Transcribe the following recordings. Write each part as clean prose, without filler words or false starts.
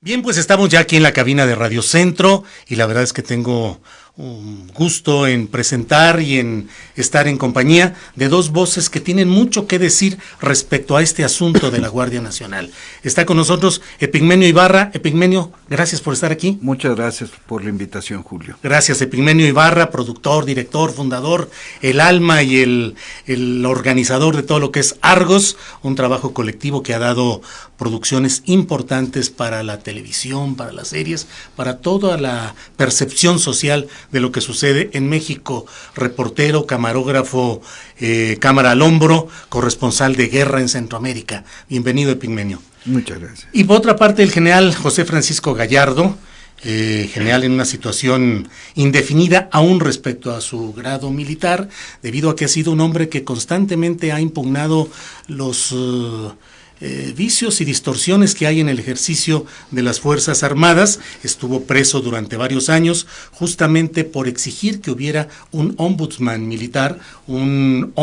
Bien, pues estamos ya aquí en la cabina de Radio Centro y la verdad es que tengo un gusto en presentar y en estar en compañía de dos voces que tienen mucho que decir respecto a este asunto de la Guardia Nacional. Está con nosotros Epigmenio Ibarra. Epigmenio, gracias por estar aquí. Muchas gracias por la invitación, Julio. Gracias, Epigmenio Ibarra, productor, director, fundador, el alma y el organizador de todo lo que es Argos, un trabajo colectivo que ha dado producciones importantes para la televisión, para las series, para toda la percepción social de lo que sucede en México. Reportero, camarógrafo, cámara al hombro, corresponsal de guerra en Centroamérica. Bienvenido, Epigmenio. Muchas gracias. Y por otra parte, el general José Francisco Gallardo, general en una situación indefinida aún respecto a su grado militar, debido a que ha sido un hombre que constantemente ha impugnado los vicios y distorsiones que hay en el ejercicio de las Fuerzas Armadas. Estuvo preso durante varios años justamente por exigir que hubiera un ombudsman militar, un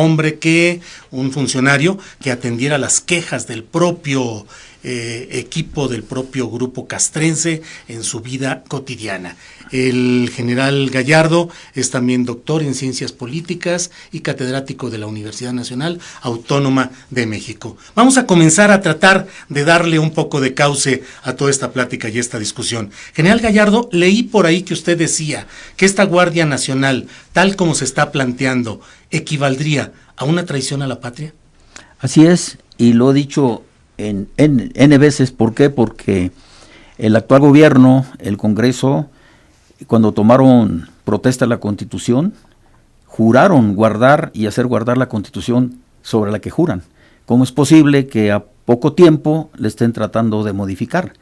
funcionario que atendiera las quejas del propio equipo del propio grupo castrense en su vida cotidiana. El general Gallardo es también doctor en Ciencias Políticas y catedrático de la Universidad Nacional Autónoma de México. Vamos a comenzar a tratar de darle un poco de cauce a toda esta plática y esta discusión. General Gallardo, leí por ahí que usted decía que esta Guardia Nacional, tal como se está planteando, equivaldría a una traición a la patria. Así es, y lo he dicho en N veces. ¿Por qué? Porque el actual gobierno, el Congreso, cuando tomaron protesta a la Constitución, juraron guardar y hacer guardar la Constitución sobre la que juran. ¿Cómo es posible que a poco tiempo le estén tratando de modificar?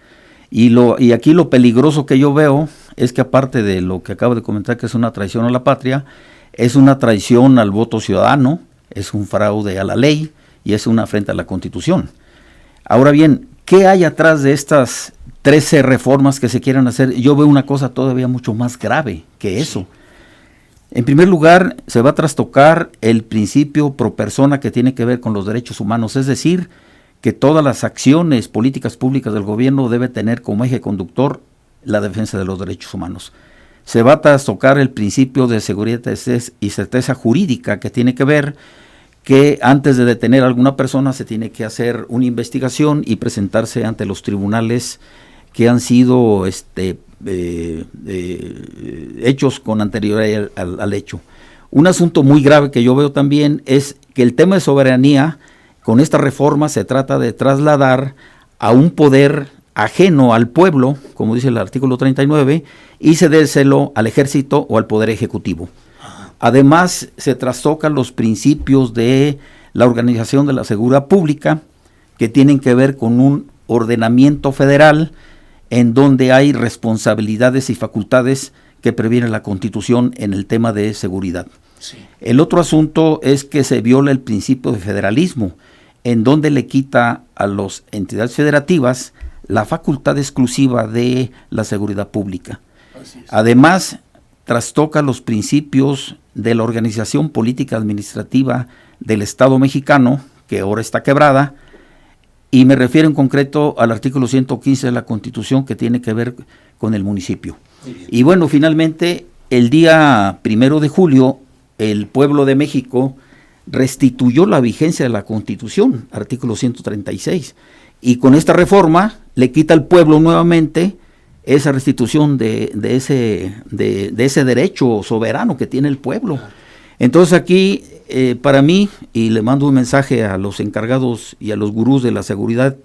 Y aquí lo peligroso que yo veo es que, aparte de lo que acabo de comentar, que es una traición a la patria, es una traición al voto ciudadano, es un fraude a la ley y es una afrenta a la Constitución. Ahora bien, ¿qué hay atrás de estas 13 reformas que se quieran hacer? Yo veo una cosa todavía mucho más grave que eso. En primer lugar, se va a trastocar el principio pro persona que tiene que ver con los derechos humanos, es decir, que todas las acciones políticas públicas del gobierno debe tener como eje conductor la defensa de los derechos humanos. Se va a trastocar el principio de seguridad y certeza jurídica que tiene que ver que antes de detener a alguna persona se tiene que hacer una investigación y presentarse ante los tribunales que han sido hechos con anterioridad al hecho. Un asunto muy grave que yo veo también es que el tema de soberanía, con esta reforma se trata de trasladar a un poder ajeno al pueblo, como dice el artículo 39, y cedérselo al ejército o al poder ejecutivo. Además, se trastocan los principios de la organización de la seguridad pública, que tienen que ver con un ordenamiento federal en donde hay responsabilidades y facultades que previene la Constitución en el tema de seguridad. Sí. El otro asunto es que se viola el principio de federalismo, en donde le quita a las entidades federativas la facultad exclusiva de la seguridad pública. Además, trastoca los principios de la organización política administrativa del Estado mexicano, que ahora está quebrada, y me refiero en concreto al artículo 115 de la Constitución, que tiene que ver con el municipio. Y bueno, finalmente, el día 1 de julio, el pueblo de México restituyó la vigencia de la Constitución, artículo 136, y con esta reforma le quita al pueblo nuevamente esa restitución de ese derecho soberano que tiene el pueblo. Entonces aquí, para mí, y le mando un mensaje a los encargados y a los gurús de la seguridad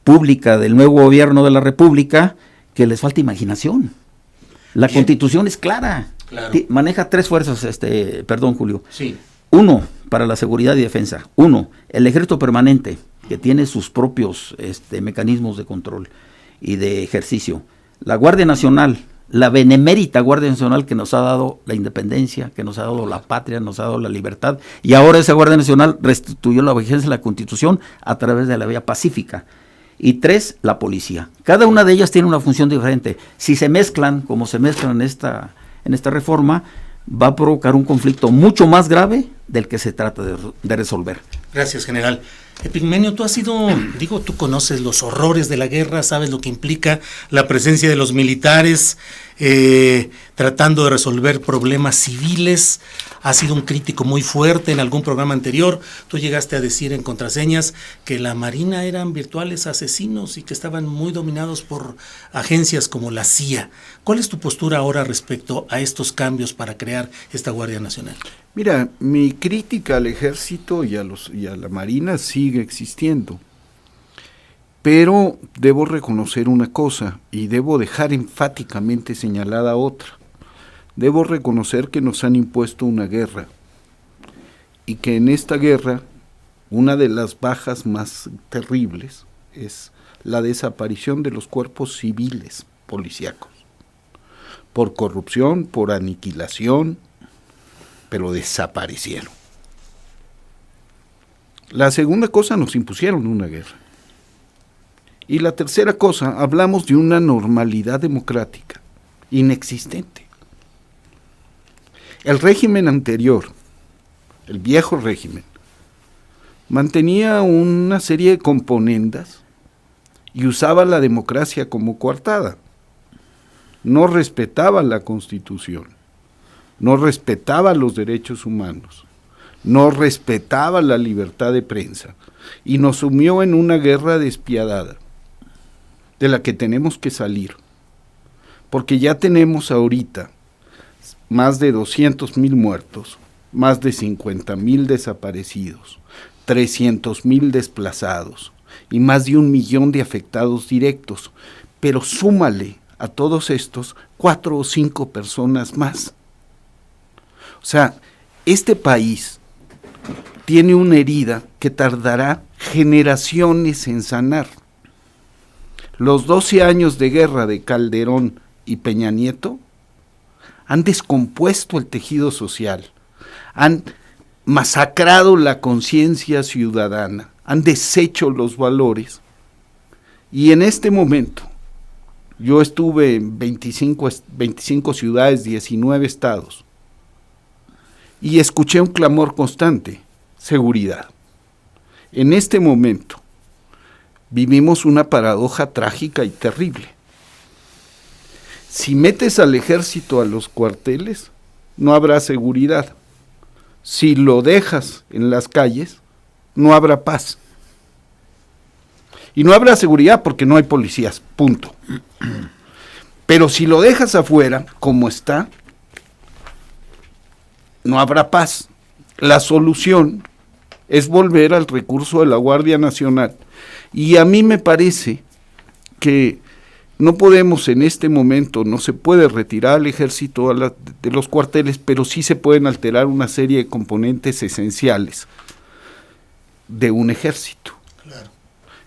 pública del nuevo gobierno de la República, que les falta imaginación. La Constitución es clara. Claro. Maneja 3 fuerzas, Julio. Sí. 1, para la seguridad y defensa. 1, el ejército permanente, que tiene sus propios mecanismos de control y de ejercicio. La Guardia Nacional, la benemérita Guardia Nacional que nos ha dado la independencia, que nos ha dado la patria, nos ha dado la libertad, y ahora esa Guardia Nacional restituyó la vigencia de la Constitución a través de la vía pacífica. Y 3, la policía. Cada una de ellas tiene una función diferente. Si se mezclan, como se mezclan en esta reforma, va a provocar un conflicto mucho más grave del que se trata de resolver. Gracias, general. Epigmenio, tú has sido, tú conoces los horrores de la guerra, sabes lo que implica la presencia de los militares tratando de resolver problemas civiles. Has sido un crítico muy fuerte en algún programa anterior. Tú llegaste a decir en Contraseñas que la Marina eran virtuales asesinos y que estaban muy dominados por agencias como la CIA. ¿Cuál es tu postura ahora respecto a estos cambios para crear esta Guardia Nacional? Mira, mi crítica al ejército y a la Marina sigue existiendo, pero debo reconocer una cosa y debo dejar enfáticamente señalada otra. Debo reconocer que nos han impuesto una guerra y que en esta guerra una de las bajas más terribles es la desaparición de los cuerpos civiles policíacos, por corrupción, por aniquilación, pero desaparecieron. La segunda cosa, nos impusieron una guerra. Y la tercera cosa, hablamos de una normalidad democrática inexistente. El régimen anterior, el viejo régimen, mantenía una serie de componendas y usaba la democracia como coartada. No respetaba la Constitución, no respetaba los derechos humanos, no respetaba la libertad de prensa y nos sumió en una guerra despiadada de la que tenemos que salir, porque ya tenemos ahorita más de 200,000 muertos, más de 50,000 desaparecidos, 300,000 desplazados y más de 1,000,000 de afectados directos, pero súmale a todos estos 4 o 5 personas más. O sea, este país tiene una herida que tardará generaciones en sanar. Los 12 años de guerra de Calderón y Peña Nieto han descompuesto el tejido social, han masacrado la conciencia ciudadana, han deshecho los valores. Y en este momento, yo estuve en 25 ciudades, 19 estados, y escuché un clamor constante: seguridad. En este momento vivimos una paradoja trágica y terrible. Si metes al ejército a los cuarteles, no habrá seguridad. Si lo dejas en las calles, no habrá paz. Y no habrá seguridad porque no hay policías, punto. Pero si lo dejas afuera, como está, no habrá paz. La solución es volver al recurso de la Guardia Nacional. Y a mí me parece que no podemos en este momento, no se puede retirar al ejército de los cuarteles, pero sí se pueden alterar una serie de componentes esenciales de un ejército. Claro.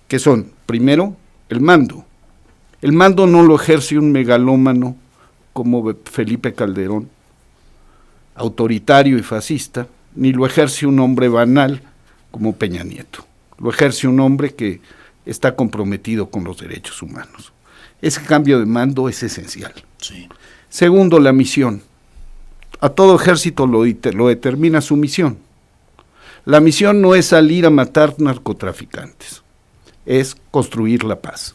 Que son, primero, el mando. El mando no lo ejerce un megalómano como Felipe Calderón, autoritario y fascista, ni lo ejerce un hombre banal como Peña Nieto. Lo ejerce un hombre que está comprometido con los derechos humanos. Ese cambio de mando es esencial. Sí. Segundo, la misión. A todo ejército lo determina su misión. La misión no es salir a matar narcotraficantes, es construir la paz.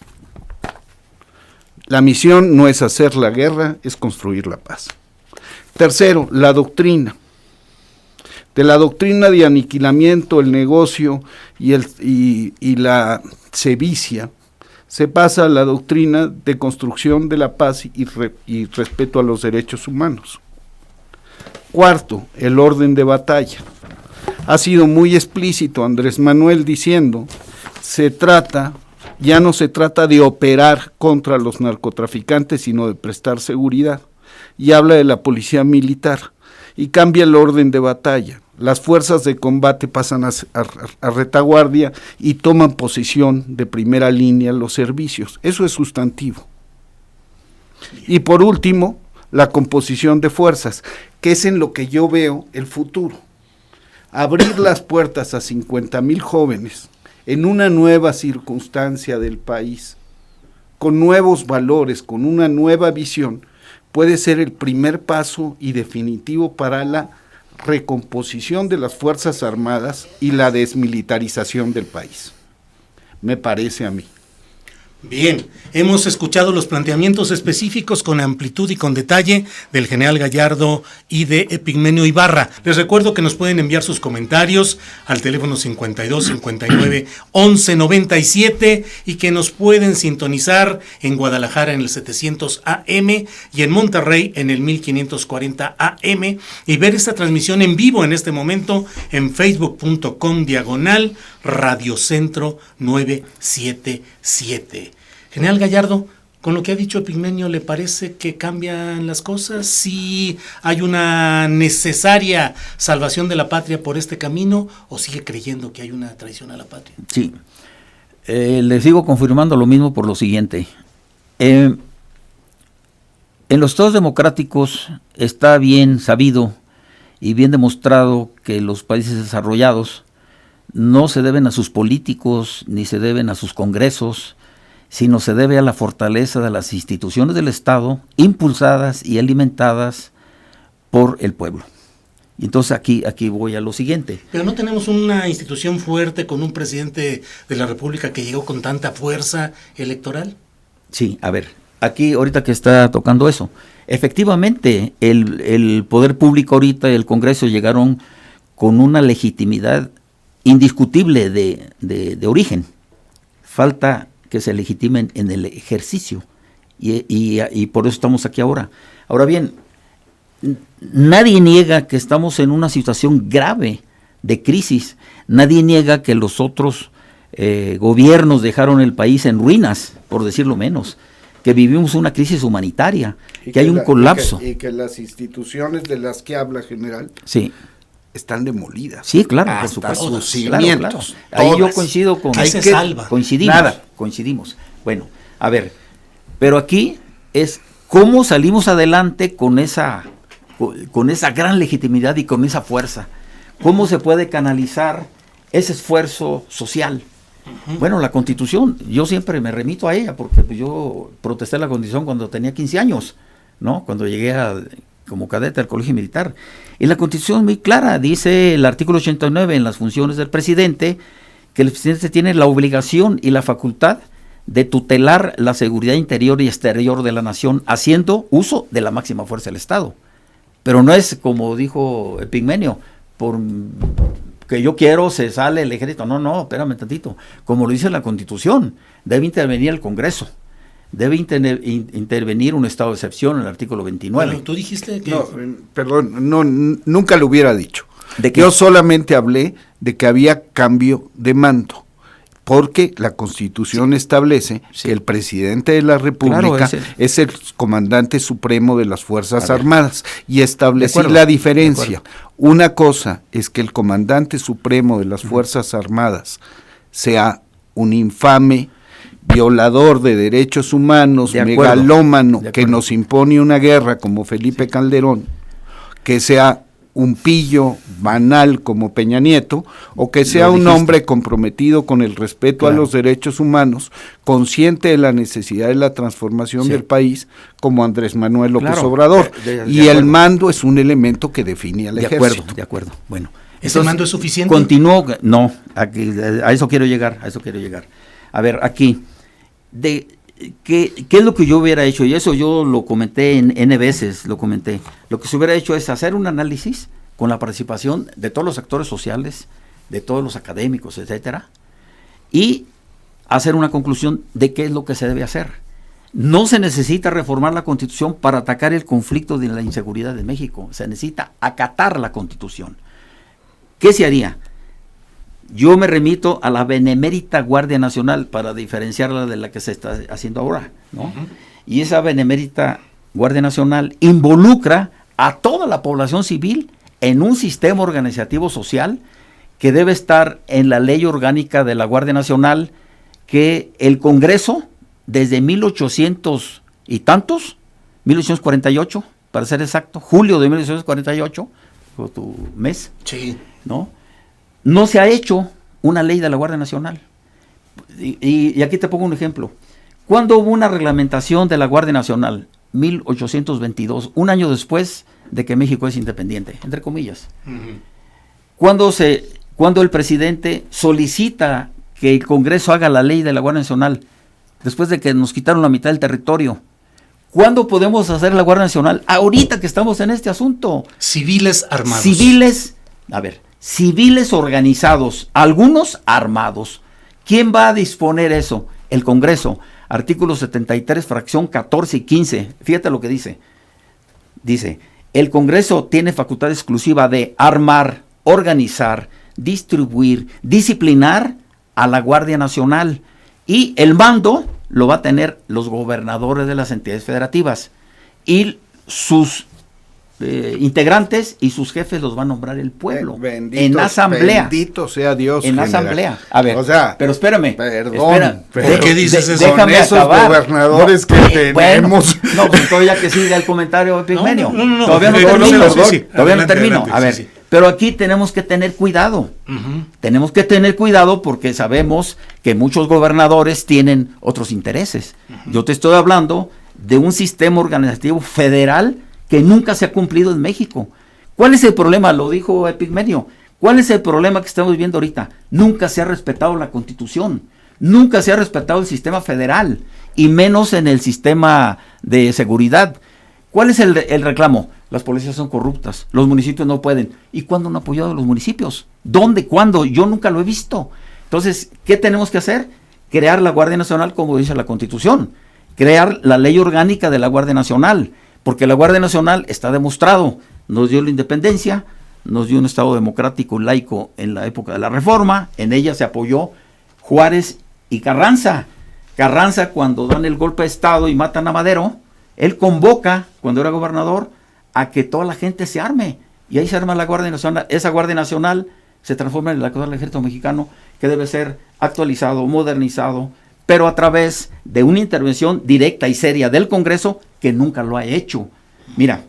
La misión no es hacer la guerra, es construir la paz. Tercero, la doctrina. De la doctrina de aniquilamiento, el negocio y la sevicia, se pasa a la doctrina de construcción de la paz y respeto a los derechos humanos. Cuarto, el orden de batalla. Ha sido muy explícito Andrés Manuel diciendo, ya no se trata de operar contra los narcotraficantes, sino de prestar seguridad. Y habla de la policía militar y cambia el orden de batalla. Las fuerzas de combate pasan a retaguardia y toman posición de primera línea los servicios. Eso es sustantivo. Y por último, la composición de fuerzas, que es en lo que yo veo el futuro. Abrir las puertas a 50,000 jóvenes en una nueva circunstancia del país, con nuevos valores, con una nueva visión, puede ser el primer paso y definitivo para la recomposición de las Fuerzas Armadas y la desmilitarización del país. Me parece a mí. Bien, hemos escuchado los planteamientos específicos con amplitud y con detalle del general Gallardo y de Epigmenio Ibarra. Les recuerdo que nos pueden enviar sus comentarios al teléfono 52 59 11 97 y que nos pueden sintonizar en Guadalajara en el 700 AM y en Monterrey en el 1540 AM y ver esta transmisión en vivo en este momento en facebook.com/Radiocentro 977. General Gallardo, con lo que ha dicho Epigmenio, ¿le parece que cambian las cosas? ¿Si hay una necesaria salvación de la patria por este camino o sigue creyendo que hay una traición a la patria? Sí, le sigo confirmando lo mismo por lo siguiente. En los estados democráticos está bien sabido y bien demostrado que los países desarrollados no se deben a sus políticos ni se deben a sus congresos, sino se debe a la fortaleza de las instituciones del Estado, impulsadas y alimentadas por el pueblo. Y entonces aquí voy a lo siguiente. Pero no tenemos una institución fuerte con un presidente de la República que llegó con tanta fuerza electoral. Sí, a ver, aquí ahorita que está tocando eso, efectivamente el poder público ahorita y el Congreso llegaron con una legitimidad indiscutible de origen. Falta que se legitimen en el ejercicio y por eso estamos aquí ahora. Ahora bien, nadie niega que estamos en una situación grave de crisis, nadie niega que los otros gobiernos dejaron el país en ruinas, por decirlo menos, que vivimos una crisis humanitaria, que hay un colapso. Y que las instituciones de las que habla, general, sí, están demolidas. Sí, claro, por hasta supuesto. sus cimientos. Claro. Ahí yo coincido con... ¿Qué se salva? Coincidimos. Bueno, a ver, pero aquí es cómo salimos adelante con esa gran legitimidad y con esa fuerza. ¿Cómo se puede canalizar ese esfuerzo social? Uh-huh. Bueno, la Constitución, yo siempre me remito a ella, porque pues, yo protesté la Constitución cuando tenía 15 años, ¿no? Cuando llegué como cadete al Colegio Militar. Y la Constitución es muy clara, dice el artículo 89 en las funciones del presidente, que el presidente tiene la obligación y la facultad de tutelar la seguridad interior y exterior de la nación, haciendo uso de la máxima fuerza del Estado. Pero no es como dijo Epigmenio, por que yo quiero se sale el ejército. No, espérame tantito. Como lo dice la Constitución, debe intervenir el Congreso. Debe intervenir un estado de excepción en el artículo 29. Bueno, tú dijiste que... No, perdón, nunca lo hubiera dicho. ¿De qué? Yo solamente hablé de que había cambio de mando, porque la Constitución establece que el presidente de la República es el comandante supremo de las Fuerzas Armadas, y establecí la diferencia. Una cosa es que el comandante supremo de las Fuerzas Armadas sea un infame violador de derechos humanos, megalómano, que nos impone una guerra como Felipe Calderón, que sea un pillo banal como Peña Nieto, o que sea un hombre comprometido con el respeto a los derechos humanos, consciente de la necesidad de la transformación del país, como Andrés Manuel López Obrador. Y el mando es un elemento que define al ejército. De acuerdo. Bueno, ¿ese mando es suficiente? Continúo, no, a eso quiero llegar. A ver, aquí, ¿qué es lo que yo hubiera hecho? Y eso yo lo comenté N veces, Lo que se hubiera hecho es hacer un análisis con la participación de todos los actores sociales, de todos los académicos, etcétera, y hacer una conclusión de qué es lo que se debe hacer. No se necesita reformar la Constitución para atacar el conflicto de la inseguridad de México, se necesita acatar la Constitución. ¿Qué se haría? Yo me remito a la benemérita Guardia Nacional para diferenciarla de la que se está haciendo ahora, ¿no? Uh-huh. Y esa benemérita Guardia Nacional involucra a toda la población civil en un sistema organizativo social que debe estar en la ley orgánica de la Guardia Nacional, que el Congreso, desde 1800 y tantos, 1848, para ser exacto, julio de 1848, fue tu mes, sí, ¿no? No se ha hecho una ley de la Guardia Nacional. Y aquí te pongo un ejemplo. ¿Cuándo hubo una reglamentación de la Guardia Nacional? 1822, un año después de que México es independiente, entre comillas. Cuando el presidente solicita que el Congreso haga la ley de la Guardia Nacional, después de que nos quitaron la mitad del territorio. ¿Cuándo podemos hacer la Guardia Nacional? Ahorita que estamos en este asunto. Civiles armados. Civiles organizados, algunos armados. ¿Quién va a disponer eso? El Congreso. Artículo 73, fracción 14 y 15. Fíjate lo que dice. Dice, el Congreso tiene facultad exclusiva de armar, organizar, distribuir, disciplinar a la Guardia Nacional. Y el mando lo va a tener los gobernadores de las entidades federativas. Y sus integrantes y sus jefes los va a nombrar el pueblo. En asamblea. Bendito sea Dios. En general. Asamblea. A ver, o sea, pero espérame. Perdón. ¿Por qué dices eso? Déjame esos acabar. Gobernadores que tenemos. Bueno, no, pues todavía que siga el comentario Pigmenio. No, todavía no termino. Todavía no termino. Adelante, a ver, sí. Pero aquí tenemos que tener cuidado. Tenemos que tener cuidado porque sabemos que muchos gobernadores tienen otros intereses. Yo te estoy hablando de un sistema organizativo federal que nunca se ha cumplido en México. ¿Cuál es el problema? Lo dijo Pigmenio. ¿Cuál es el problema que estamos viviendo ahorita? Nunca se ha respetado la Constitución. Nunca se ha respetado el sistema federal. Y menos en el sistema de seguridad. ¿Cuál es el reclamo? Las policías son corruptas. Los municipios no pueden. ¿Y cuándo han apoyado a los municipios? ¿Dónde? ¿Cuándo? Yo nunca lo he visto. Entonces, ¿qué tenemos que hacer? Crear la Guardia Nacional como dice la Constitución. Crear la ley orgánica de la Guardia Nacional. Porque la Guardia Nacional está demostrado, nos dio la independencia, nos dio un Estado democrático y laico en la época de la Reforma, en ella se apoyó Juárez y Carranza. Carranza, cuando dan el golpe de Estado y matan a Madero, él convoca, cuando era gobernador, a que toda la gente se arme. Y ahí se arma la Guardia Nacional. Esa Guardia Nacional se transforma en el actual ejército mexicano, que debe ser actualizado, modernizado, pero a través de una intervención directa y seria del Congreso que nunca lo ha hecho. Mira.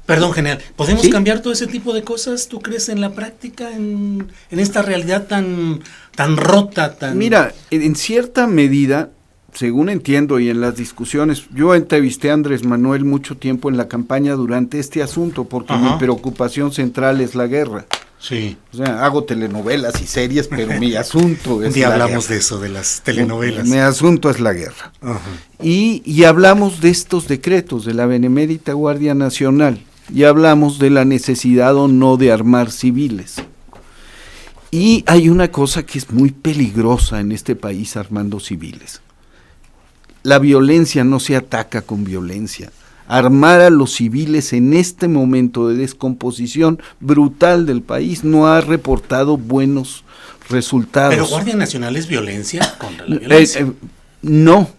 Perdón, general, ¿podemos ¿Sí? cambiar todo ese tipo de cosas? ¿Tú crees en la práctica, en esta realidad tan rota? Mira, en cierta medida, según entiendo y en las discusiones, yo entrevisté a Andrés Manuel mucho tiempo en la campaña durante este asunto, porque mi preocupación central es la guerra. Sí. O sea, hago telenovelas y series, pero mi asunto es Un día la hablamos guerra. de eso, de las telenovelas. Mi asunto es la guerra. Ajá. Y hablamos de estos decretos de la Benemérita Guardia Nacional. Y hablamos de la necesidad o no de armar civiles. Y hay una cosa que es muy peligrosa en este país armando civiles. La violencia no se ataca con violencia. Armar a los civiles en este momento de descomposición brutal del país no ha reportado buenos resultados. ¿Pero Guardia Nacional es violencia contra la violencia? No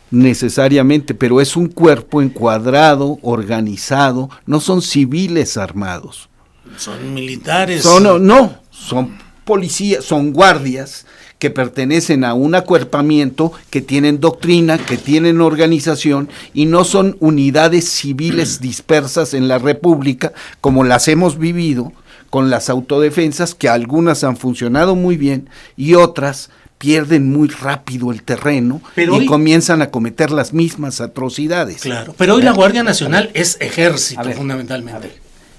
necesariamente, pero es un cuerpo encuadrado, organizado, no son civiles armados. Son militares. Son policías, son guardias que pertenecen a un acuerpamiento, que tienen doctrina, que tienen organización, y no son unidades civiles dispersas en la República, como las hemos vivido, con las autodefensas, que algunas han funcionado muy bien, y otras pierden muy rápido el terreno y comienzan a cometer las mismas atrocidades. Claro, pero hoy la Guardia Nacional es ejército, fundamentalmente.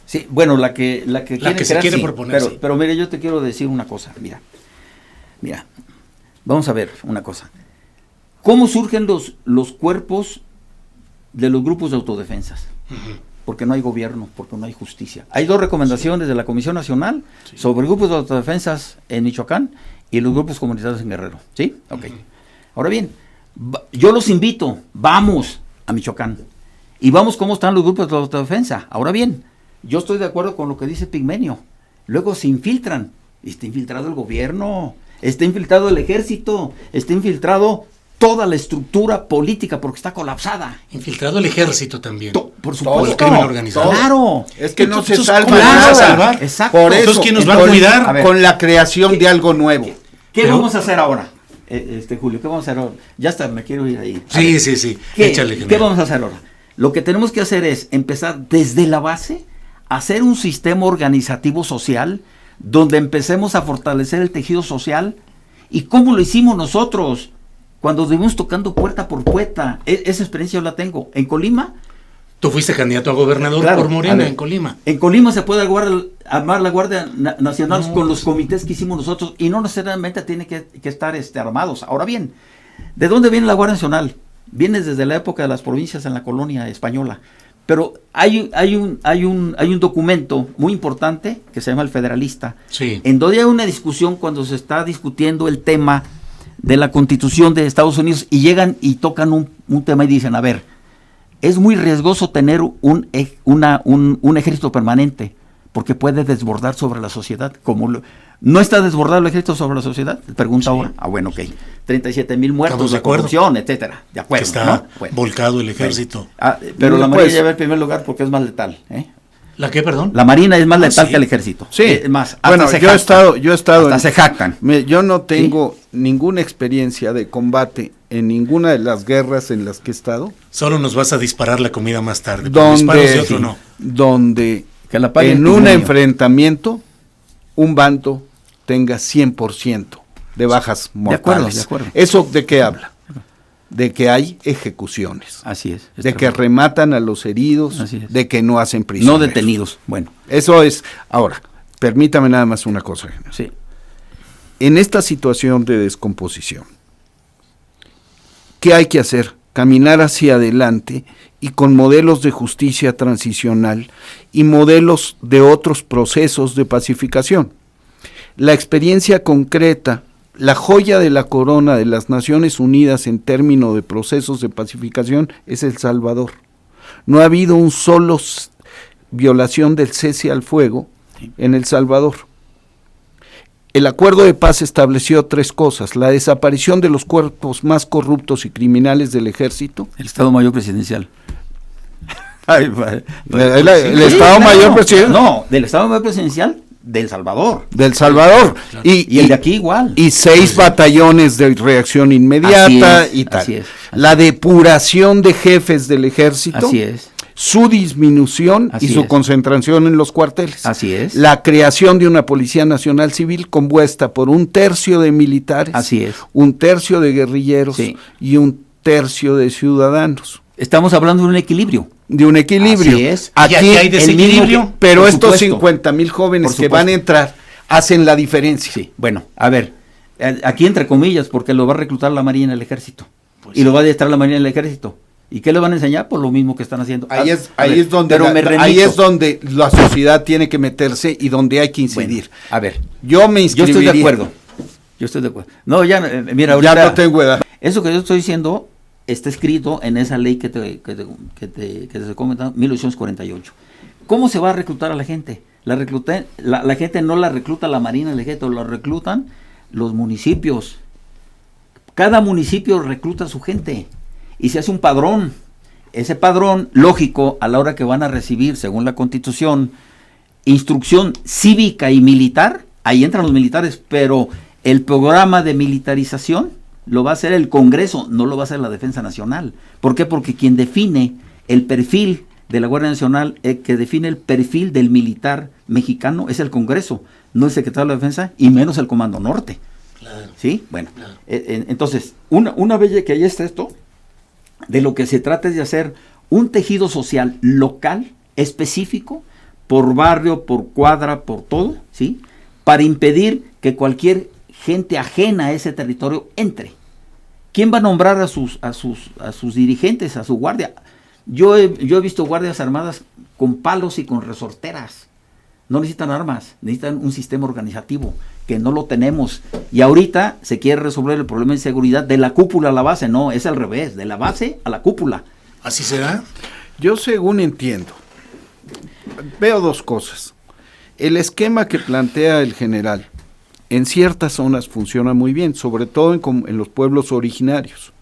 Sí, bueno, la que se quiere proponer. Pero mire, yo te quiero decir una cosa, mira, vamos a ver una cosa. ¿Cómo surgen los cuerpos de los grupos de autodefensas? Porque no hay gobierno, porque no hay justicia. Hay dos recomendaciones de la Comisión Nacional sobre grupos de autodefensas en Michoacán y los grupos comunitarios en Guerrero. ¿Sí? Ok. Ahora bien, yo los invito, vamos a Michoacán y vamos cómo están los grupos de autodefensa. Ahora bien, yo estoy de acuerdo con lo que dice Pigmenio. Luego se infiltran. Está infiltrado el gobierno, está infiltrado el ejército, está infiltrado toda la estructura política porque está colapsada. Infiltrado el ejército también. Por supuesto. El crimen organizado. Claro. Es que no se Entonces, salva ¿cómo nada. vamos a salvar? Exacto. Por Entonces, eso, ¿quién nos va a cuidar? A ver, con la creación de algo nuevo. ¿Qué vamos a hacer ahora? Julio, ¿qué vamos a hacer ahora? Ya está, me quiero ir ahí. Sí. Échale, ¿Qué vamos a hacer ahora? Lo que tenemos que hacer es empezar desde la base a hacer un sistema organizativo social donde empecemos a fortalecer el tejido social. ¿Y cómo lo hicimos nosotros? cuando estuvimos tocando puerta por puerta. Esa experiencia yo la tengo. En Colima. Tú fuiste candidato a gobernador, claro, por Morena en Colima. En Colima se puede armar la Guardia Nacional con los comités que hicimos nosotros y no necesariamente tiene que estar armados. Ahora bien, ¿de dónde viene la Guardia Nacional? Viene desde la época de las provincias en la colonia española. Pero hay un documento muy importante que se llama el Federalista, sí, en donde hay una discusión cuando se está discutiendo el tema de la Constitución de Estados Unidos y llegan y tocan un tema y dicen, a ver, es muy riesgoso tener un ejército permanente porque puede desbordar sobre la sociedad. ¿No está desbordado el ejército sobre la sociedad? Pregunta sí. Ahora. Bueno, ok. 37,000 muertos de corrupción, etcétera. De acuerdo. Que está volcado el ejército. Pero la Marina lleva el primer lugar porque es más letal. ¿La qué, perdón? La Marina es más letal que el ejército. Sí. Es más, bueno, yo he estado hasta se jactan. Yo no tengo ninguna experiencia de combate en ninguna de las guerras en las que he estado. Solo nos vas a disparar la comida más tarde. Disparos de otro no. Donde en un enfrentamiento un bando tenga 100% de bajas mortales. De acuerdo. ¿Eso de qué habla? De que hay ejecuciones. Así es. De que rematan a los heridos, de que no hacen prisioneros. No detenidos. Bueno. Eso es. Ahora, permítame nada más una cosa. Sí. En esta situación de descomposición, ¿qué hay que hacer? Caminar hacia adelante y con modelos de justicia transicional y modelos de otros procesos de pacificación. La experiencia concreta, la joya de la corona de las Naciones Unidas en términos de procesos de pacificación es El Salvador. No ha habido un solo violación del cese al fuego en El Salvador. El acuerdo de paz estableció 3 cosas: la desaparición de los cuerpos más corruptos y criminales del ejército. El Estado Mayor Presidencial. El Estado Mayor Presidencial. No, del Estado Mayor Presidencial del Salvador. Del Salvador. Claro. Y el de aquí igual. Y 6 batallones de reacción inmediata y tal. Así es. La depuración de jefes del ejército. Así es. Su disminución y su concentración en los cuarteles. Así es. La creación de una Policía Nacional Civil compuesta por 1/3 de militares. Así es. 1/3 de guerrilleros y 1/3 de ciudadanos. Estamos hablando de un equilibrio. De un equilibrio. Así es. Aquí hay desequilibrio. Pero estos 50,000 jóvenes que van a entrar hacen la diferencia. Sí. Bueno, a ver, aquí entre comillas, porque lo va a reclutar la Marina en el Ejército. Pues y lo va a adiestrar la Marina en el Ejército. ¿Y qué le van a enseñar? Pues lo mismo que están haciendo. Ahí es donde la sociedad tiene que meterse y donde hay que incidir. Bueno, a ver, yo estoy de acuerdo. No, ya, mira, ahorita. Ya no tengo edad. Eso que yo estoy diciendo está escrito en esa ley que te comentaba, 1848. ¿Cómo se va a reclutar a la gente? La gente no la recluta la Marina, el Ejército, la reclutan los municipios. Cada municipio recluta a su gente y se hace un padrón. Ese padrón, lógico, a la hora que van a recibir, según la Constitución, instrucción cívica y militar, ahí entran los militares, pero el programa de militarización lo va a hacer el Congreso, no lo va a hacer la Defensa Nacional. ¿Por qué? Porque quien define el perfil de la Guardia Nacional, que define el perfil del militar mexicano, es el Congreso, no el Secretario de la Defensa y menos el Comando Norte. Claro. ¿Sí? Bueno, claro. Entonces, una vez que ya está esto, de lo que se trata es de hacer un tejido social local, específico, por barrio, por cuadra, por todo, ¿sí? Para impedir que cualquier gente ajena a ese territorio entre. ¿Quién va a nombrar a sus dirigentes, a su guardia? Yo he visto guardias armadas con palos y con resorteras. No necesitan armas, necesitan un sistema organizativo que no lo tenemos. Y ahorita se quiere resolver el problema de inseguridad de la cúpula a la base. No, es al revés, de la base a la cúpula. ¿Así será? Yo según entiendo, veo 2 cosas. El esquema que plantea el general en ciertas zonas funciona muy bien, sobre todo en los pueblos originarios,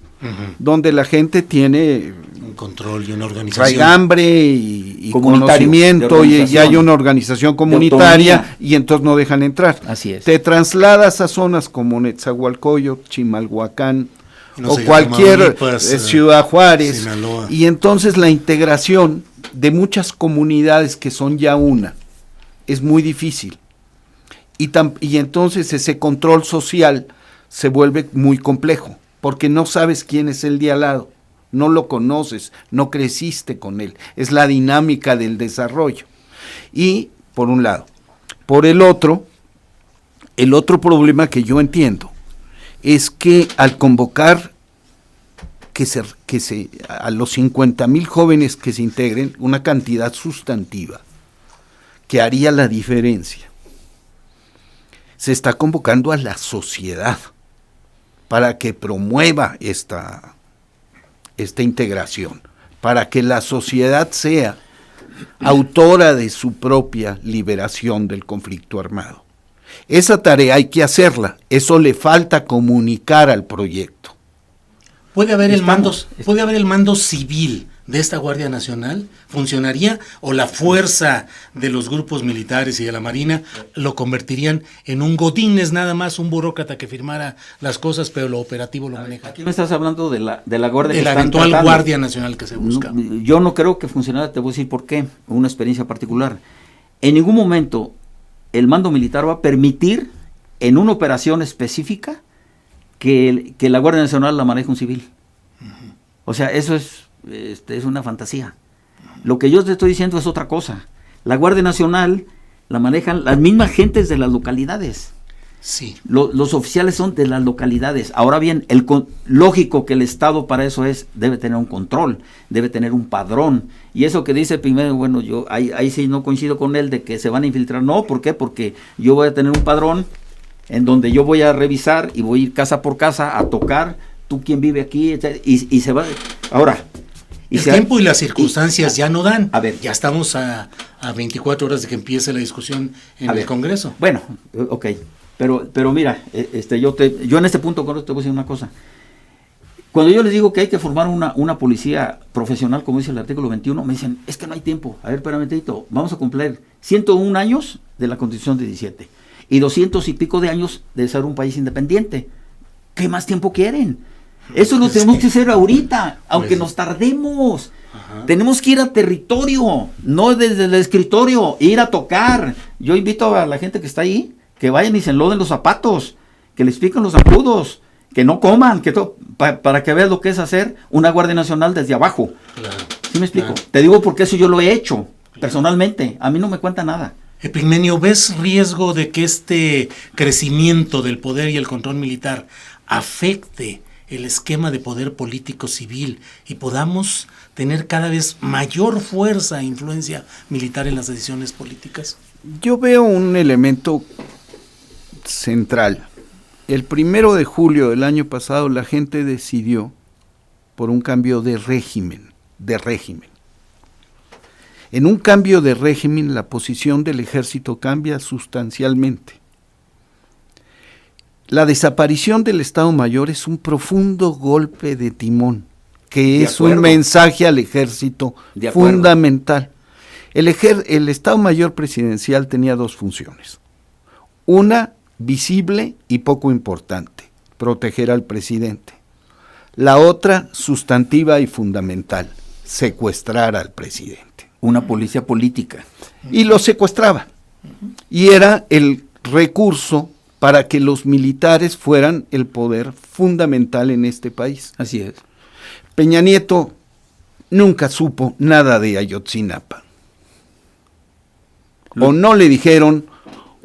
donde la gente tiene un control y una organización, raigambre y conocimiento y hay una organización comunitaria y entonces no dejan entrar. Así es. Te trasladas a zonas como Netzahualcoyotl, Chimalhuacán o cualquier Ciudad Juárez, Sinaloa. Y entonces la integración de muchas comunidades que son ya una es muy difícil y entonces ese control social se vuelve muy complejo. porque no sabes quién es el de al lado, no lo conoces, no creciste con él, es la dinámica del desarrollo. Y por un lado. Por el otro problema que yo entiendo es que al convocar a los 50,000 jóvenes que se integren, una cantidad sustantiva que haría la diferencia, se está convocando a la sociedad para que promueva esta integración, para que la sociedad sea autora de su propia liberación del conflicto armado. Esa tarea hay que hacerla, eso le falta comunicar al proyecto. ¿Puede haber el mando civil de esta Guardia Nacional? ¿Funcionaría? ¿O la fuerza de los grupos militares y de la Marina lo convertirían en un godines nada más, un burócrata que firmara las cosas, pero lo operativo lo maneja? Aquí me estás hablando de la Guardia de la eventual Guardia Nacional que se busca. Yo no creo que funcionara, te voy a decir por qué, una experiencia particular. En ningún momento el mando militar va a permitir en una operación específica que la Guardia Nacional la maneje un civil. O sea, eso es una fantasía. Lo que yo te estoy diciendo es otra cosa. La Guardia Nacional la manejan las mismas gentes de las localidades. Sí. Los oficiales son de las localidades. Ahora bien, lógico que el Estado para eso debe tener un control, debe tener un padrón. Y eso que dice primero, bueno, yo ahí sí no coincido con él de que se van a infiltrar. No, ¿por qué? Porque yo voy a tener un padrón en donde yo voy a revisar y voy a ir casa por casa a tocar, tú quién vive aquí, y se va. Ahora, el tiempo y las circunstancias ya no dan. A ver, ya estamos a 24 horas de que empiece la discusión en el Congreso. Bueno, ok, pero mira, yo en este punto te voy a decir una cosa. Cuando yo les digo que hay que formar una policía profesional, como dice el artículo 21, me dicen, es que no hay tiempo. A ver, espérame, Tito, vamos a cumplir 101 años de la Constitución de 17 y 200 y pico de años de ser un país independiente. ¿Qué más tiempo quieren? Eso lo tenemos que hacer ahorita, aunque nos tardemos. Ajá. Tenemos que ir a territorio, no desde el escritorio, ir a tocar. Yo invito a la gente que está ahí, que vayan y se enloden los zapatos, que les piquen los zancudos, que no coman, para que veas lo que es hacer una Guardia Nacional desde abajo. Claro. ¿Sí me explico? Claro. Te digo porque eso yo lo he hecho, personalmente. A mí no me cuenta nada. Epigmenio, ¿ves riesgo de que este crecimiento del poder y el control militar afecte el esquema de poder político civil y podamos tener cada vez mayor fuerza e influencia militar en las decisiones políticas? Yo veo un elemento central. El 1 de julio del año pasado la gente decidió por un cambio de régimen. En un cambio de régimen la posición del ejército cambia sustancialmente. La desaparición del Estado Mayor es un profundo golpe de timón, que es un mensaje al ejército fundamental. El Estado Mayor presidencial tenía dos funciones. Una, visible y poco importante, proteger al presidente. La otra, sustantiva y fundamental, secuestrar al presidente. Una policía política. Y lo secuestraba. Y era el recurso para que los militares fueran el poder fundamental en este país. Así es. Peña Nieto nunca supo nada de Ayotzinapa. O no le dijeron,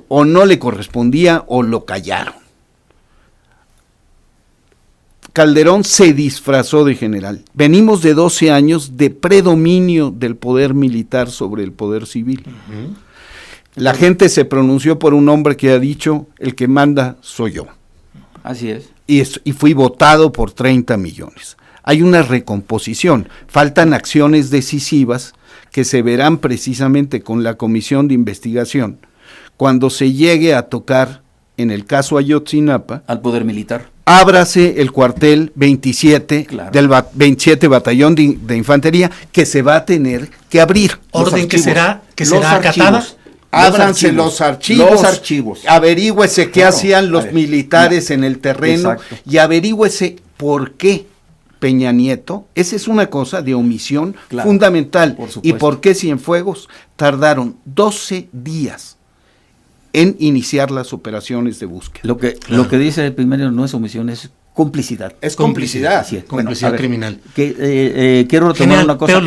o no le correspondía, o lo callaron. Calderón se disfrazó de general. Venimos de 12 años de predominio del poder militar sobre el poder civil. Uh-huh. La gente se pronunció por un hombre que ha dicho, el que manda soy yo. Así es. Y fui votado por 30 millones. Hay una recomposición, faltan acciones decisivas que se verán precisamente con la comisión de investigación cuando se llegue a tocar, en el caso Ayotzinapa, al poder militar. Ábrase el cuartel 27 del 27 Batallón de Infantería, que se va a tener que abrir. Orden que será acatada. Ábranse los archivos, averígüese qué hacían los militares en el terreno. Exacto. Y averígüese por qué Peña Nieto, esa es una cosa de omisión fundamental. Y por qué Cienfuegos tardaron 12 días en iniciar las operaciones de búsqueda. Lo que dice el primero no es omisión, es complicidad. Es complicidad. Así es. Complicidad criminal. Quiero retomar General, una cosa. pero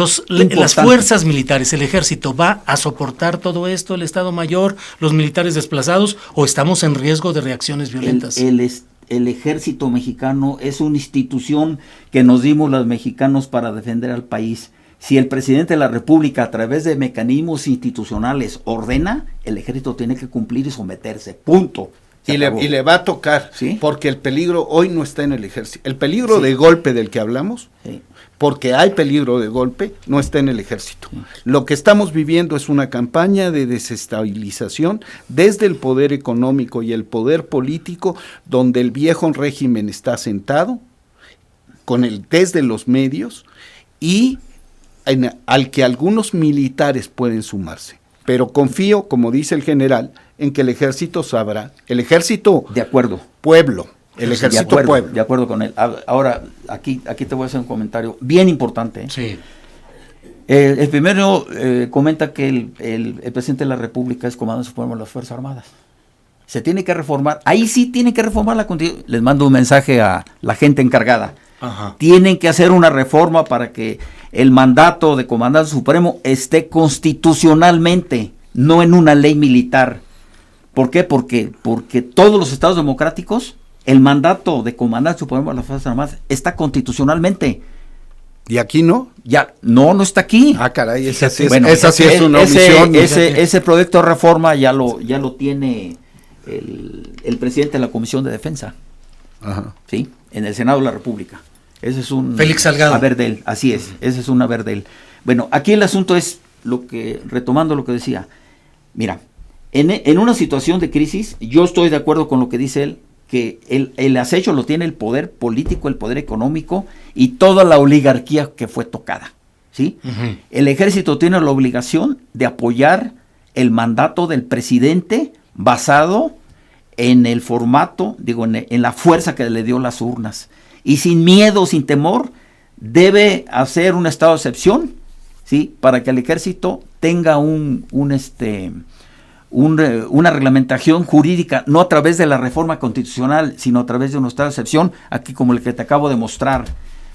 las fuerzas militares, el ejército, ¿va a soportar todo esto, el Estado Mayor, los militares desplazados, o estamos en riesgo de reacciones violentas? El ejército mexicano es una institución que nos dimos los mexicanos para defender al país. Si el presidente de la República, a través de mecanismos institucionales, ordena, el ejército tiene que cumplir y someterse. Punto. Y le va a tocar, ¿sí? Porque el peligro hoy no está en el ejército. El peligro de golpe del que hablamos, sí, porque hay peligro de golpe, no está en el ejército. Sí. Lo que estamos viviendo es una campaña de desestabilización desde el poder económico y el poder político, donde el viejo régimen está sentado, desde los medios, y al que algunos militares pueden sumarse. Pero confío, como dice el general, en que el ejército sabrá. El ejército... De acuerdo. Pueblo. El ejército pueblo. De acuerdo con él. Ahora, aquí te voy a hacer un comentario bien importante. Sí. El primero comenta que el presidente de la República es comandante supremo de las Fuerzas Armadas. Se tiene que reformar. Ahí sí tiene que reformar la Constitución. Les mando un mensaje a la gente encargada. Ajá. Tienen que hacer una reforma para que el mandato de comandante supremo esté constitucionalmente, no en una ley militar. ¿Por qué? Porque todos los estados democráticos, el mandato de comandante supremo de las Fuerzas Armadas está constitucionalmente. ¿Y aquí no? Ya, no está aquí. Ah, caray, esa sí es una omisión. Ese proyecto de reforma ya lo tiene el presidente de la Comisión de Defensa. Ajá. ¿Sí? En el Senado de la República. Ese es un Félix Salgado. haber de él, así es, ese es un haber de él. Bueno, aquí el asunto es retomando lo que decía, mira, en una situación de crisis, yo estoy de acuerdo con lo que dice él, que el acecho lo tiene el poder político, el poder económico y toda la oligarquía que fue tocada, ¿sí? Uh-huh. El ejército tiene la obligación de apoyar el mandato del presidente basado en el formato, en la fuerza que le dio las urnas. Y sin miedo, sin temor, debe hacer un estado de excepción, ¿sí? Para que el ejército tenga una reglamentación jurídica, no a través de la reforma constitucional, sino a través de un estado de excepción, aquí como el que te acabo de mostrar.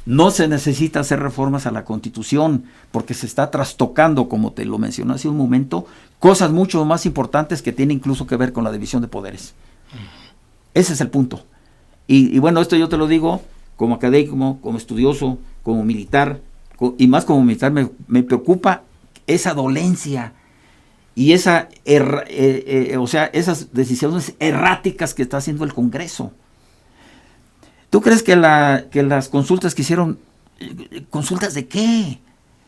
No se necesita hacer reformas a la Constitución, porque se está trastocando, como te lo mencioné hace un momento, cosas mucho más importantes que tienen incluso que ver con la división de poderes. Ese es el punto. Y bueno, esto yo te lo digo como académico, como estudioso, como militar, y más como militar me preocupa esa dolencia y esas decisiones erráticas que está haciendo el Congreso. ¿Tú crees que las consultas que hicieron, consultas de qué?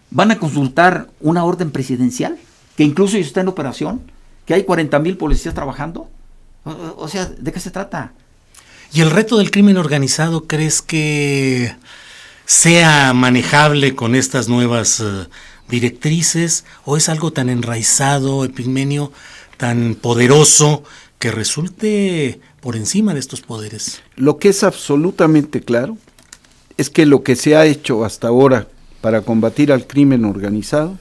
¿Van a consultar una orden presidencial? Que incluso está en operación, que hay 40,000 policías trabajando. O sea, ¿de qué se trata? ¿Y el reto del crimen organizado crees que sea manejable con estas nuevas directrices, o es algo tan enraizado, Epigmenio, tan poderoso, que resulte por encima de estos poderes? Lo que es absolutamente claro es que lo que se ha hecho hasta ahora para combatir al crimen organizado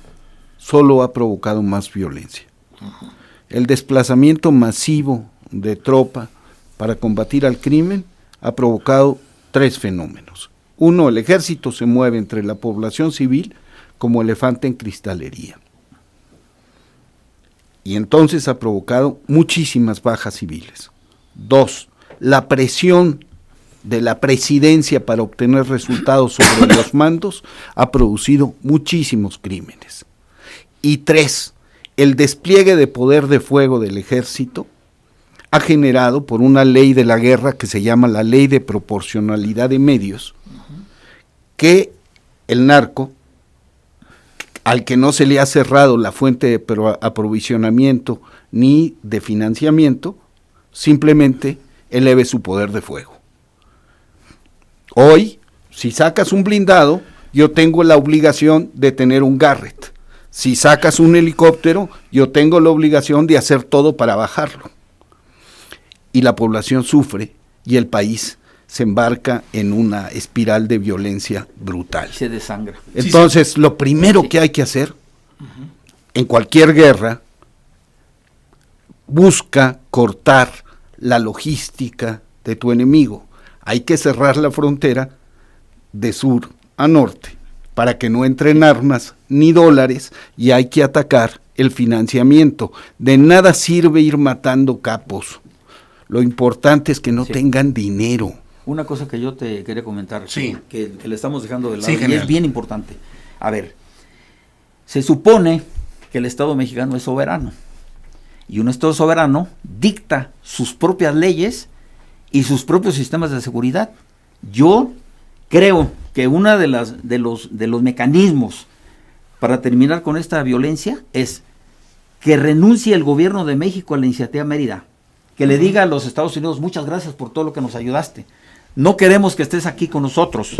solo ha provocado más violencia. Uh-huh. El desplazamiento masivo de tropa para combatir al crimen ha provocado 3 fenómenos. 1, el ejército se mueve entre la población civil como elefante en cristalería. Y entonces ha provocado muchísimas bajas civiles. 2, la presión de la presidencia para obtener resultados sobre los mandos ha producido muchísimos crímenes. Y 3, el despliegue de poder de fuego del ejército ha generado, por una ley de la guerra que se llama la Ley de Proporcionalidad de Medios, que el narco, al que no se le ha cerrado la fuente de aprovisionamiento ni de financiamiento, simplemente eleve su poder de fuego. Hoy, si sacas un blindado, yo tengo la obligación de tener un Garrett. Si sacas un helicóptero, yo tengo la obligación de hacer todo para bajarlo. Y la población sufre y el país se embarca en una espiral de violencia brutal. Se desangra. Entonces, lo primero que hay que hacer, en cualquier guerra, busca cortar la logística de tu enemigo. Hay que cerrar la frontera de sur a norte para que no entren armas ni dólares, y hay que atacar el financiamiento. De nada sirve ir matando capos. Lo importante es que no tengan dinero. Una cosa que yo te quería comentar, sí, que le estamos dejando de lado, sí, y es bien importante. A ver, se supone que el Estado mexicano es soberano, y un Estado soberano dicta sus propias leyes y sus propios sistemas de seguridad. Yo creo que uno de los mecanismos para terminar con esta violencia es que renuncie el gobierno de México a la iniciativa Mérida, que le diga a los Estados Unidos: muchas gracias por todo lo que nos ayudaste, no queremos que estés aquí con nosotros,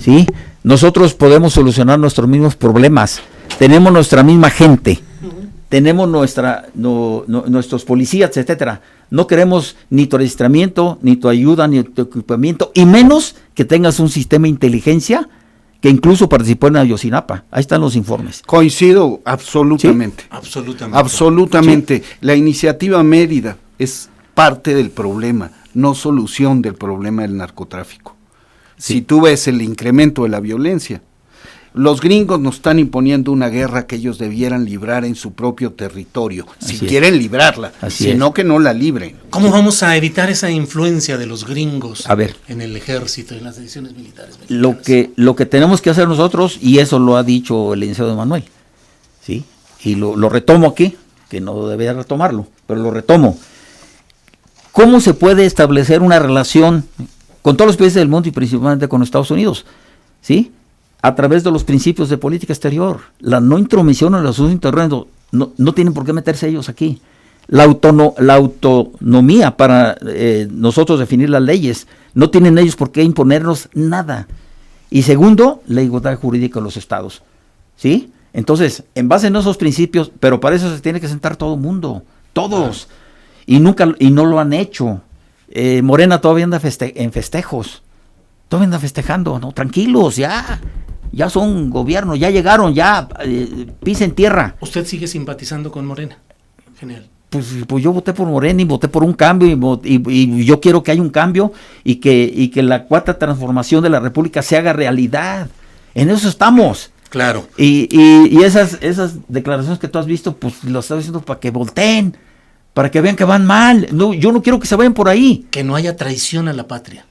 ¿sí? Nosotros podemos solucionar nuestros mismos problemas, tenemos nuestra misma gente, tenemos nuestros policías, etcétera. No queremos ni tu adiestramiento, ni tu ayuda, ni tu equipamiento, y menos que tengas un sistema de inteligencia que incluso participó en Ayotzinapa. Ahí están los informes. Coincido absolutamente. ¿Sí? Absolutamente. Sí. La iniciativa Mérida es parte del problema, no solución del problema del narcotráfico. Sí. Si tú ves el incremento de la violencia, los gringos nos están imponiendo una guerra que ellos debieran librar en su propio territorio, si quieren librarla, sino que no la libren. ¿Cómo vamos a evitar esa influencia de los gringos en el ejército, en las decisiones militares mexicanas? Lo que tenemos que hacer nosotros, y eso lo ha dicho el licenciado Manuel, ¿sí? Y lo retomo aquí, que no debería retomarlo, pero lo retomo. ¿Cómo se puede establecer una relación con todos los países del mundo y principalmente con Estados Unidos? ¿Sí? A través de los principios de política exterior. La no intromisión en los asuntos internos, no tienen por qué meterse ellos aquí. La autonomía para nosotros definir las leyes, no tienen ellos por qué imponernos nada. Y segundo, la igualdad jurídica de los estados, ¿sí? Entonces, en base en esos principios, pero para eso se tiene que sentar todo el mundo, todos, y no lo han hecho. Morena todavía anda en festejos, todavía anda festejando, no, tranquilos, ya son gobierno, ya llegaron, ya pisen tierra. ¿Usted sigue simpatizando con Morena? Genial. Pues yo voté por Morena y voté por un cambio, y yo quiero que haya un cambio y que la cuarta transformación de la República se haga realidad. En eso estamos. Claro. Y esas declaraciones que tú has visto, pues lo estás diciendo para que volteen, para que vean que van mal. No, yo no quiero que se vayan por ahí. Que no haya traición a la patria.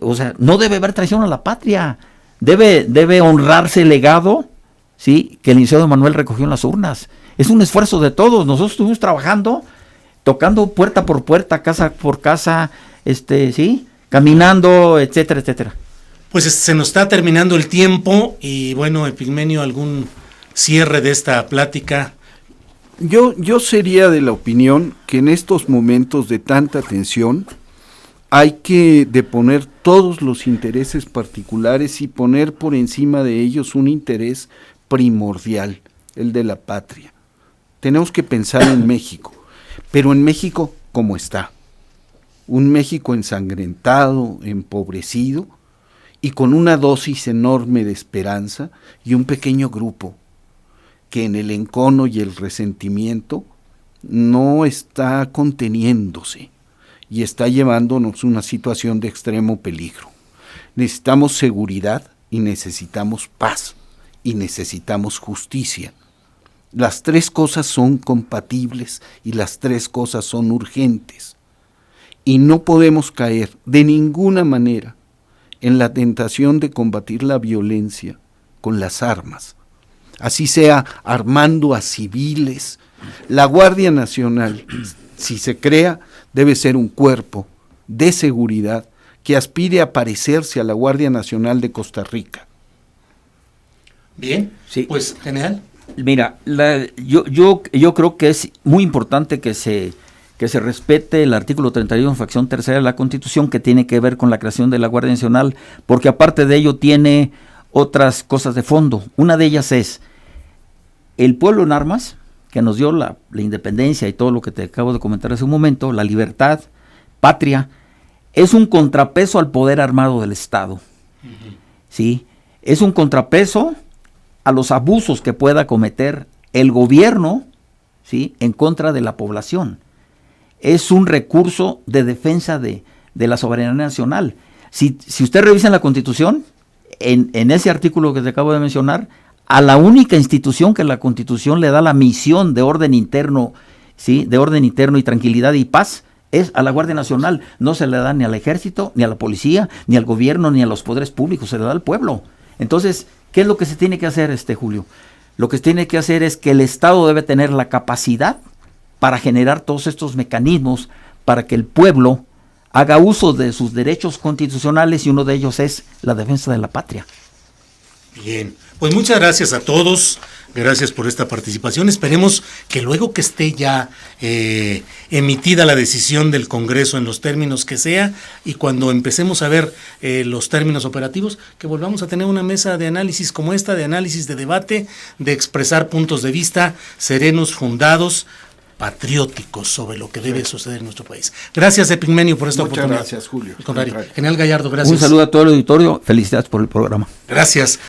O sea, no debe haber traición a la patria. Debe honrarse el legado, ¿sí?, que el licenciado Manuel recogió en las urnas. Es un esfuerzo de todos. Nosotros estuvimos trabajando, tocando puerta por puerta, casa por casa, ¿sí?, caminando, etcétera, etcétera. Pues se nos está terminando el tiempo y bueno, Epigmenio, ¿algún cierre de esta plática? Yo sería de la opinión que en estos momentos de tanta tensión hay que deponer todos los intereses particulares y poner por encima de ellos un interés primordial, el de la patria. Tenemos que pensar en México, pero en México como está. Un México ensangrentado, empobrecido y con una dosis enorme de esperanza y un pequeño grupo que en el encono y el resentimiento no está conteniéndose y está llevándonos a una situación de extremo peligro. Necesitamos seguridad y necesitamos paz y necesitamos justicia. Las tres cosas son compatibles y las tres cosas son urgentes. Y no podemos caer de ninguna manera en la tentación de combatir la violencia con las armas. Así sea armando a civiles. La Guardia Nacional, si se crea, debe ser un cuerpo de seguridad que aspire a parecerse a la Guardia Nacional de Costa Rica. Bien, sí. Pues genial. Mira, yo creo que es muy importante que se respete el artículo 31, fracción tercera de la Constitución, que tiene que ver con la creación de la Guardia Nacional, porque aparte de ello tiene otras cosas de fondo. Una de ellas es el pueblo en armas, que nos dio la independencia y todo lo que te acabo de comentar hace un momento, la libertad, patria, es un contrapeso al poder armado del Estado. Uh-huh. ¿Sí? Es un contrapeso a los abusos que pueda cometer el gobierno, ¿sí?, en contra de la población. Es un recurso de defensa de de la soberanía nacional. Si usted revisa en la Constitución, en ese artículo que te acabo de mencionar, a la única institución que la Constitución le da la misión de orden interno, ¿sí?, de orden interno y tranquilidad y paz, es a la Guardia Nacional. No se le da ni al Ejército, ni a la Policía, ni al gobierno, ni a los poderes públicos, se le da al pueblo. Entonces, ¿qué es lo que se tiene que hacer, Julio? Lo que se tiene que hacer es que el Estado debe tener la capacidad para generar todos estos mecanismos para que el pueblo haga uso de sus derechos constitucionales, y uno de ellos es la defensa de la patria. Bien, pues muchas gracias a todos, gracias por esta participación. Esperemos que luego que esté ya emitida la decisión del Congreso en los términos que sea, y cuando empecemos a ver los términos operativos, que volvamos a tener una mesa de análisis como esta, de análisis, de debate, de expresar puntos de vista serenos, fundados, patrióticos sobre lo que debe suceder en nuestro país. Gracias, Epigmenio, por esta oportunidad. Muchas gracias, Julio. Al contrario. General Gallardo, gracias. Un saludo a todo el auditorio, felicidades por el programa. Gracias.